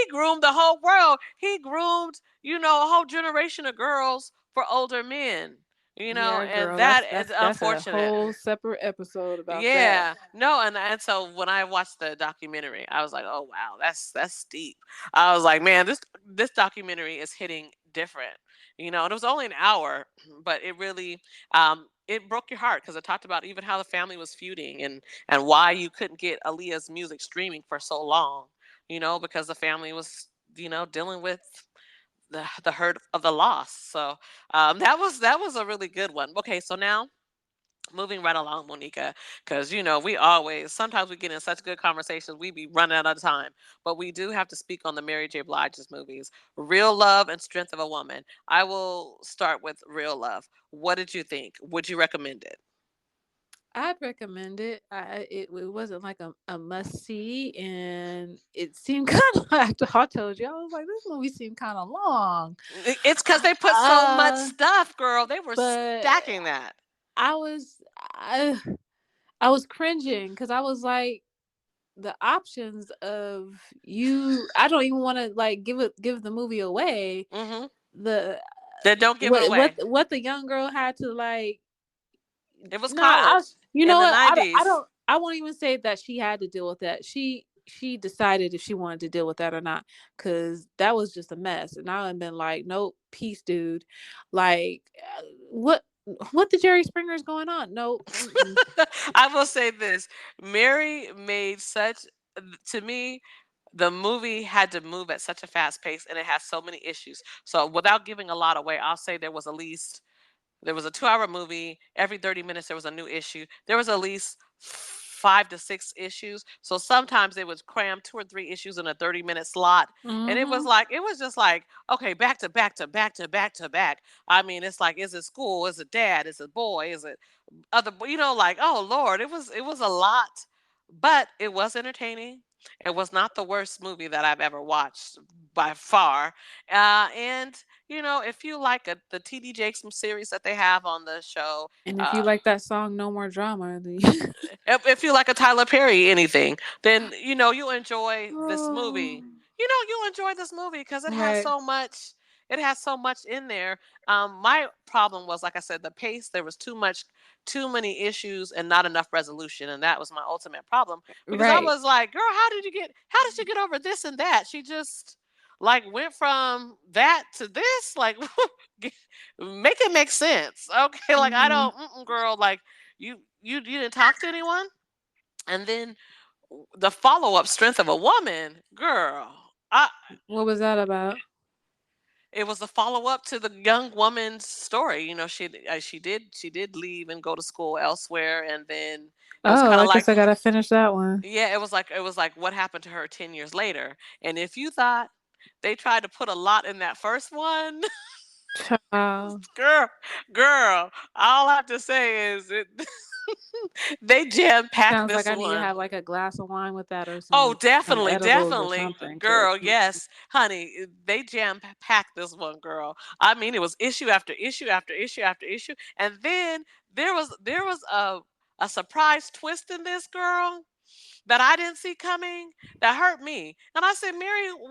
groomed the whole world. He groomed, a whole generation of girls for older men. Yeah, And girl, that is that's a unfortunate. whole separate episode about that. Yeah, no, and so when I watched the documentary, I was like, oh wow, that's steep. I was like, man, this documentary is hitting different. And it was only an hour, but it really it broke your heart, because it talked about even how the family was feuding, and why you couldn't get Aaliyah's music streaming for so long. Because the family was dealing with the hurt of the loss. So that was a really good one. Okay, so now Moving right along, Monica, because we always sometimes we get in such good conversations we be running out of time. But we do have to speak on the Mary J. Blige's movies, Real Love and Strength of a Woman. I will start with Real Love. What did you think? Would you recommend it? I'd recommend it. It wasn't like a must see, and it seemed kind of. After I told you, I was like, this movie seemed kind of long. It's because they put so much Uh, stuff, girl. They were but stacking that. I was I was cringing because I was like, the options of you. I don't even want to like give the movie away. Mm-hmm. The Then don't give it away. what the young girl had to like. It was No, I, college you in know the what? I 90s. don't. I won't even say that she had to deal with that. She decided if she wanted to deal with that or not, because that was just a mess. And I would been like, nope, peace, dude. Like, what what the Jerry Springer's going on? Nope. Mm-mm. I will say this. Mary made such, to me, the movie had to move at such a fast pace and it has so many issues. So without giving a lot away, I'll say there was a 2-hour movie. Every 30 minutes, there was a new issue. There was at least 5 to 6 issues. So sometimes they would cram 2 or 3 issues in a 30-minute slot. And Mm-hmm. it was just like, okay, back to back to back to back to back. I mean, it's like, is it school? Is it dad? Is it boy? Is it other, like, oh Lord, it was a lot, but it was entertaining. It was not the worst movie that I've ever watched by far. And if you like the TD Jakes series that they have on the show, And if you uh, like that song, No More Drama, then if you like a Tyler Perry anything, then you enjoy this movie. oh, You enjoy this movie because it has right, so much. It has so much in there. My problem was, like I said, the pace. There was too many issues and not enough resolution, and that was my ultimate problem. Because I right. was like, "Girl, How did she get over this and that? She just like went from that to this. Like, make it make sense, okay? Like I Mm-hmm. don't, girl. Like you didn't talk to anyone, and then the follow up, Strength of a Woman, girl. I What was that about? It was a follow up to the young woman's story. She did leave and go to school elsewhere, and then it was Oh, kind I of like, guess I gotta finish that one. yeah, it was like what happened to her 10 years later. And if you thought they tried to put a lot in that first one, Child. girl, girl, all I have to say is they jam packed Sounds like this I need to one. have like a glass of wine with that, or Oh, some definitely, edibles or definitely, something. Cause girl. Yes, honey, they packed this one, girl. I mean, it was issue after issue after issue after issue, and then there was a surprise twist in this, girl, that I didn't see coming, that hurt me. And I said, Mary, which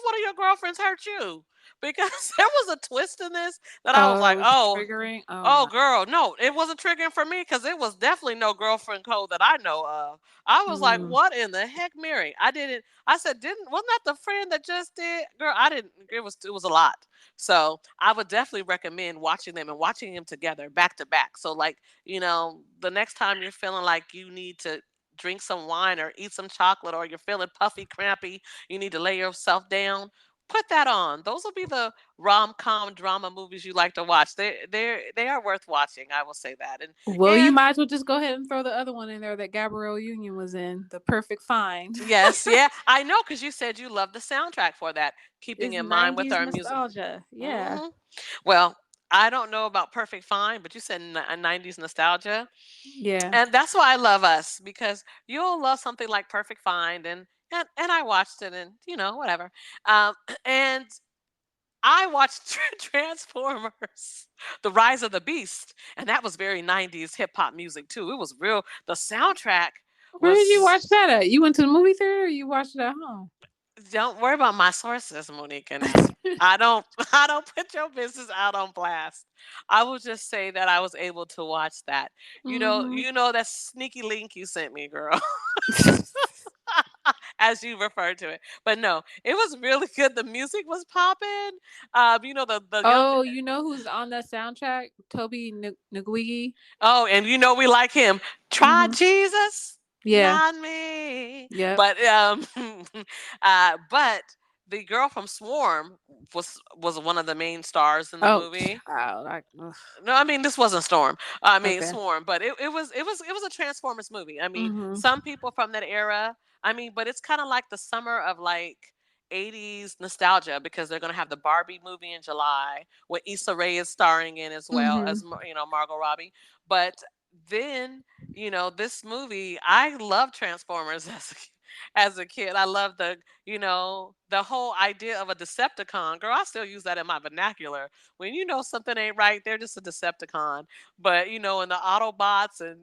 one of your girlfriends hurt you? Because there was a twist in this that I was oh, like, it was oh, triggering. Oh oh, no. girl, no, it wasn't triggering for me because it was definitely no girlfriend code that I know of. I was like, Mm. what in the heck, Mary? I didn't. I said, wasn't that the friend that just did? Girl, I didn't. It was a lot. So I would definitely recommend watching them and watching them together back to back. So like, the next time you're feeling like you need to drink some wine or eat some chocolate, or you're feeling puffy, crampy, you need to lay yourself down. Put that on. Those will be the rom-com drama movies you like to watch. They are worth watching. I will say that. And Well, you and might as well just go ahead and throw the other one in there that Gabrielle Union was in, The Perfect Find. yes, yeah, I know because you said you love the soundtrack for that. Keeping It's in mind with 90s our music. nostalgia. Yeah. hmm Well, I don't know about Perfect Fine, but you said 90s nostalgia. Yeah. And that's why I love us, because you'll love something like Perfect Find, and I watched it, and whatever. And I watched Transformers, The Rise of the Beast, and that was very 90s hip hop music too. It was real. The soundtrack Where did you was. watch that at? You went to the movie theater, or you watched it at home? Don't worry about my sources, Monica. Now, I don't I don't put your business out on blast. I will just say that I was able to watch that. Hmm. That sneaky link you sent me, girl, as you referred to it. But no, it was really good. The music was popping. The young. Oh, you know who's on that soundtrack? Toby Ngugi. Oh, and we like him. Try Hmm. Jesus, Yeah. not me. Yep. But the girl from Swarm was one of the main stars in the Oh, movie. child. Ugh. No, I mean this wasn't Storm. I mean Okay. Swarm, but it was a Transformers movie. I mean, Mm-hmm. some people from that era. I mean, but it's kind of like the summer of like 80s nostalgia because they're gonna have the Barbie movie in July, where Issa Rae is starring in as well Mm-hmm. as Margot Robbie. But then this movie, I love Transformers as a kid. I love the whole idea of a Decepticon. Girl, I still use that in my vernacular when something ain't right, they're just a Decepticon. But in the Autobots and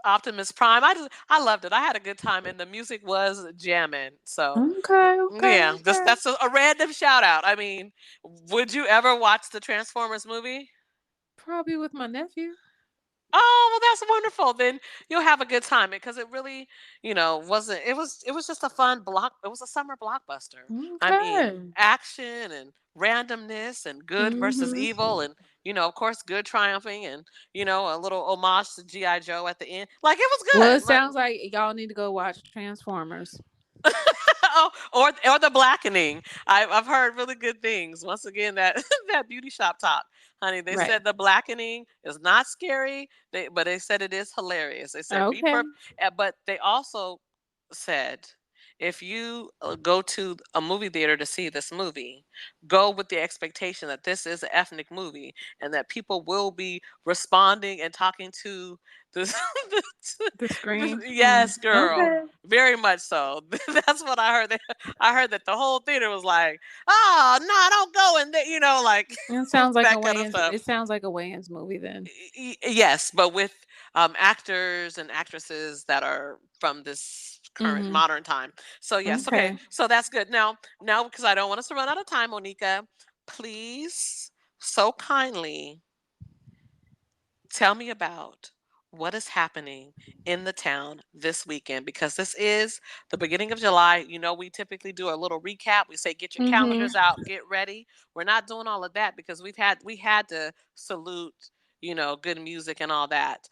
Optimus Prime, I loved it. I had a good time, and the music was jamming. So Okay. Okay. yeah, just Okay. that's a random shout out. I mean, would you ever watch the Transformers movie? Probably with my nephew. Oh, well, that's wonderful. Then you'll have a good time because it really, wasn't. It was just a fun block. It was a summer blockbuster. I mean, Okay. action and randomness and good versus Mm-hmm. evil and of course, good triumphing and a little homage to GI Joe at the end. Like it was Well, it good. Like sounds like y'all need to go watch Transformers. oh, or the blackening. I've heard really good things. Once again, that that beauty shop talk, honey. They Right. said the blackening is not scary. But they said it is hilarious. They said Okay. but they also said if you go to a movie theater to see this movie, go with the expectation that this is an ethnic movie and that people will be responding and talking to this. The screen. Yes, girl. Okay. Very much so. That's what I heard. I heard that the whole theater was like, "Oh no, don't go!" And like It sounds like a that kind of Wayans. stuff. It sounds like a Wayans movie then. Yes, but with actors and actresses that are from this current Mm-hmm. modern time. So yes, okay. Okay. So that's good. Now, because I don't want us to run out of time, Monica, please, so kindly tell me about what is happening in the town this weekend because this is the beginning of July. We typically do a little recap. We say get your Mm-hmm. calendars out, get ready. We're not doing all of that because we had to salute, good music and all that.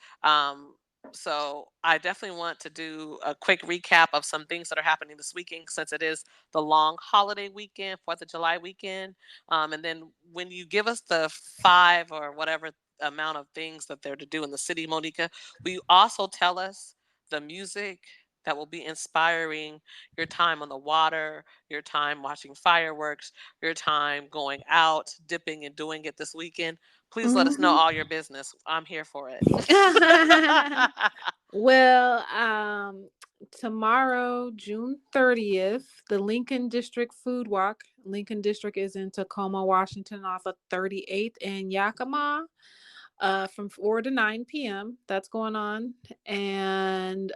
So I definitely want to do a quick recap of some things that are happening this weekend since it is the long holiday weekend, 4th of July weekend. And then when you give us the five or whatever amount of things that they're to do in the city, Monica, will you also tell us the music that will be inspiring your time on the water, your time watching fireworks, your time going out, dipping and doing it this weekend? Please let us know Mm-hmm. all your business. I'm here for it. Well, tomorrow, June 30th, the Lincoln District Food Walk. Lincoln District is in Tacoma, Washington, off of 38th and Yakima, from 4 to 9 p.m. That's going on. And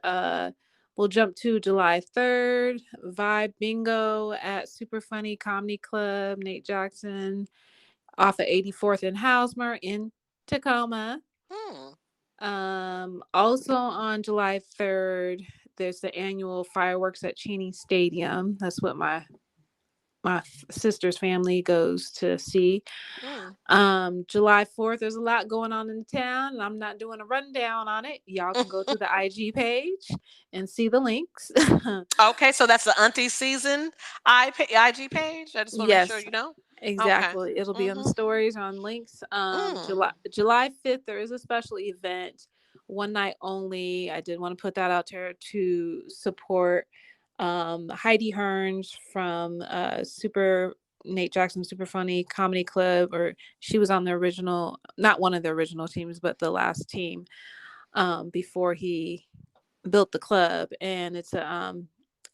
we'll jump to July 3rd, Vibe Bingo at Super Funny Comedy Club, Nate Jackson, off of 84th and Housemer in Tacoma. Hmm. Also on July 3rd, there's the annual fireworks at Cheney Stadium. That's what my sister's family goes to see. Hmm. July 4th, there's a lot going on in the town, and I'm not doing a rundown on it. Y'all can go to the IG page and see the links. Okay, so that's the Auntie season IG page. I just want to make sure Yes, you know. Okay. exactly. It'll be on the Mhm. stories, on links. Mm. July 5th, there is a special event, one night only. I did want to put that out there to support Heidi Hearns from Super Nate Jackson Super Funny Comedy Club, or she was on the original, not one of the original teams, but the last team before he built the club. And it's a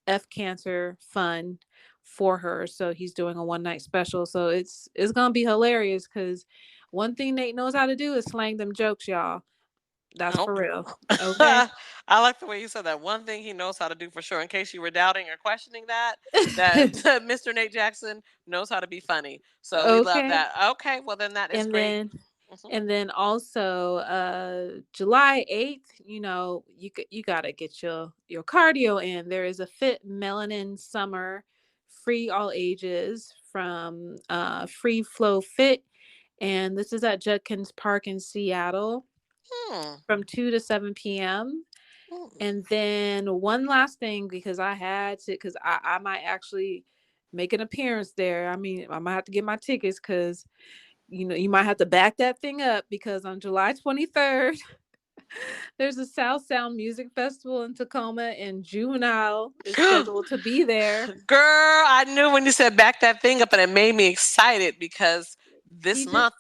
F cancer fund for her, so he's doing a one night special. So it's gonna be hilarious because one thing Nate knows how to do is slang them jokes, y'all. That's Oh. for real. Okay. I like the way you said that. One thing he knows how to do for sure, in case you were doubting or questioning that Mr. Nate Jackson knows how to be funny. So we love Okay. that. Okay, well then that is and great. then Mhm. and then also July 8th, you got to get your cardio in. There is a Fit Melanin Summer, free all ages, from Free Flow Fit, and this is at Judkins Park in Seattle Hmm. from 2 to 7 p.m. Mm. And then one last thing, because I had to, because I might actually make an appearance there. I mean, I might have to get my tickets because, you might have to back that thing up because on July 23rd, there's a South Sound Music Festival in Tacoma and Juvenile is scheduled to be there. Girl, I knew when you said back that thing up, and it made me excited because He this did month,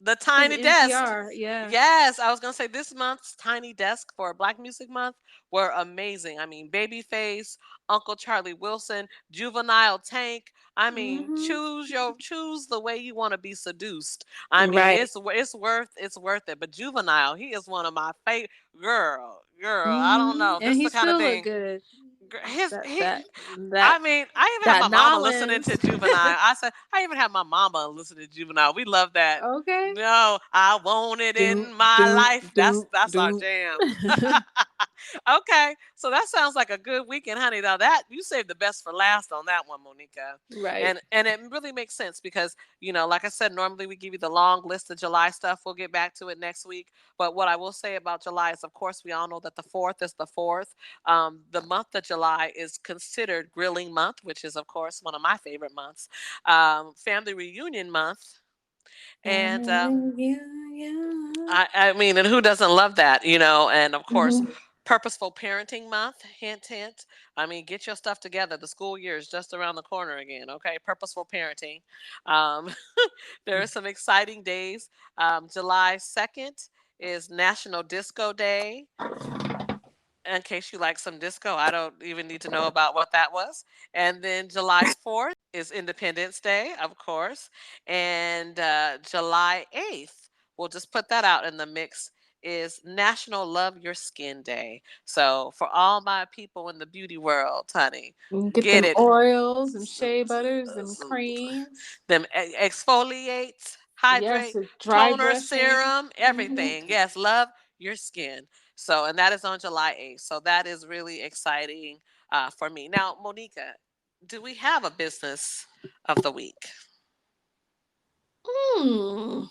the his Tiny Desk. NPR. Yeah. Yes, I was gonna say this month's Tiny Desk for Black Music Month were amazing. I mean, Babyface, Uncle Charlie Wilson, Juvenile Tank. I mean, Hmm. choose the way you want to be seduced. I mean, Right. it's worth it. But Juvenile, he is one of my favorite. Girl, I don't Hmm. know. And This is he the kind of still look thing. good. His That he that that I mean, I even have that my mama listening Nolans. to Juvenile. I said, I even have my mama listen to Juvenile. We love that. Okay. No, I want it Doom, in my doom, life. That's doom, that's our doom. jam. Okay, so that sounds like a good weekend, honey. Now that you saved the best for last on that one, Monica, Right. and it really makes sense because like I said, normally we give you the long list of July stuff. We'll get back to it next week. But what I will say about July is, of course, we all know that the fourth is the fourth. The month of July is considered grilling month, which is, of course, one of my favorite months. Family reunion month, and Yeah. I mean, and who doesn't love that, And of course, Mhm. purposeful parenting month. Hint, hint. I mean, get your stuff together. The school year is just around the corner again. Okay, purposeful parenting. Um, there are some exciting days. July 2nd is National Disco Day. In case you like some disco, I don't even need to know about what that was. And then July 4th is Independence Day, of course. And July 8th, we'll just put that out in the mix, is National Love Your Skin Day. So for all my people in the beauty world, honey, Get get them it. oils and shea butters and creams. Them exfoliates, Yes, hydrate, a dry toner, brushing. serum, Hmm. everything. Yes, love your skin. So, and that is on July 8th. So that is really exciting for me. Now, Monica, do we have a business of the week? Hmm.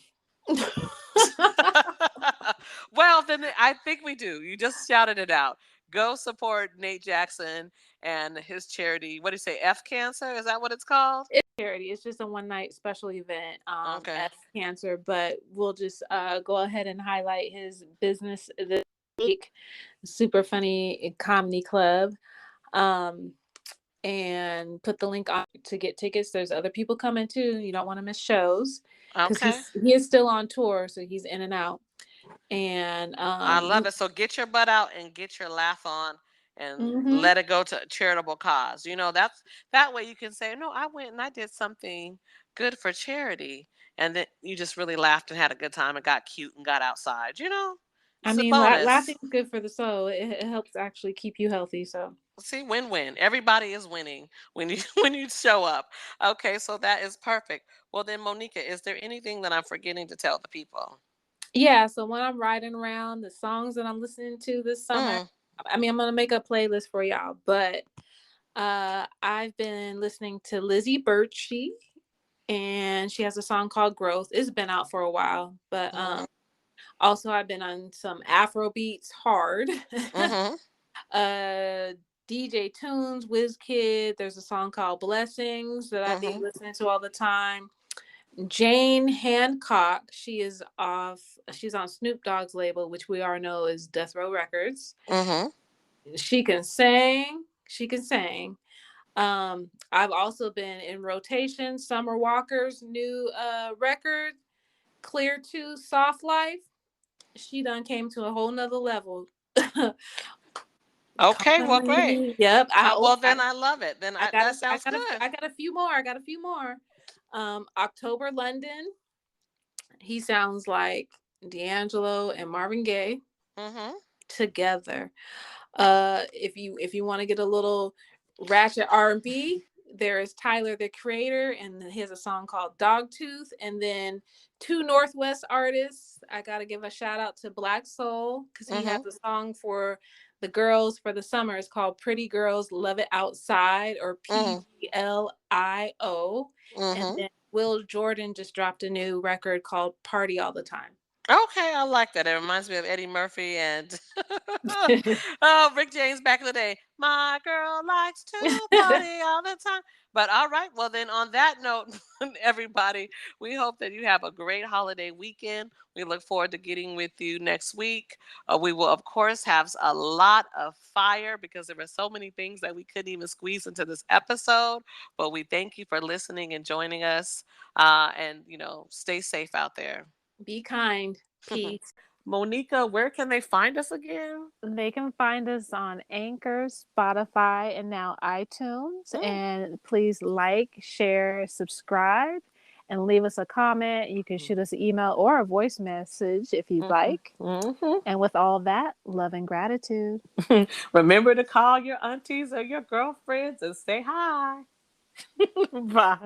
Well, then I think we do. You just shouted it out. Go support Nate Jackson and his charity. What do you say? F Cancer? Is that what it's called? It's charity. It's just a one night special event. Okay. F cancer, but we'll just go ahead and highlight his business this week. Super funny comedy club. Um, and put the link on to get tickets. There's other people coming too. You don't want to miss shows because Okay. he is still on tour, so he's in and out. And I love it. So get your butt out and get your laugh on and mhm. let it go to a charitable cause. That's that way you can say, "No, I went and I did something good for charity." And then you just really laughed and had a good time and got cute and got outside. I It's a mean, bonus. laughing is good for the soul. It helps actually keep you healthy. So See, win-win. Everybody is winning when you when you show up. Okay, so that is perfect. Well then, Monica, is there anything that I'm forgetting to tell the people? yeah. So when I'm riding around, the songs that I'm listening to this summer. Mm, I mean, I'm gonna make a playlist for y'all, but I've been listening to Lizzie Birchie, and she has a song called Growth. It's been out for a while, but mm-hmm, also I've been on some Afro beats hard. mm-hmm, uh DJ Tunes, Kid. There's a song called Blessings that I be mm-hmm, listening to all the time. Jane Hancock, she's on Snoop Dogg's label, which we all know is Death Row Records. mm-hmm, She can sing. She can sing. I've also been in rotation. Summer Walker's new record, Clear 2 Soft Life. She done came to a whole nother level. Okay, well, great. Company. Yep. Well, then I love it. Then that sounds good. I got a few more. I got a few more. October London. He sounds like D'Angelo and Marvin Gaye Mm-hmm. together. If you want to get a little ratchet R&B, there is Tyler the Creator, and he has a song called Dogtooth. And then two Northwest artists. I gotta give a shout out to Black Soul because he has Mm-hmm. a song for the girls for the summer. It's called Pretty Girls Love It Outside, or Mm-hmm. PGLIO. And Mm-hmm. then Will Jordan just dropped a new record called Party All the Time. Okay, I like that. It reminds me of Eddie Murphy and oh, Rick James back in the day. My girl likes to party all the time. But all right, well then on that note, everybody, we hope that you have a great holiday weekend. We look forward to getting with you next week. We will of course have a lot of fire because there were so many things that we couldn't even squeeze into this episode. But we thank you for listening and joining us. And stay safe out there. Be kind. Peace. Monica, where can they find us again? They can find us on Anchor, Spotify, and now iTunes. Mm. And please like, share, subscribe, and leave us a comment. You can shoot us an email or a voice message if you'd Mhm. like. Mhm. And with all that, love and gratitude. Remember to call your aunties or your girlfriends and say hi. Bye.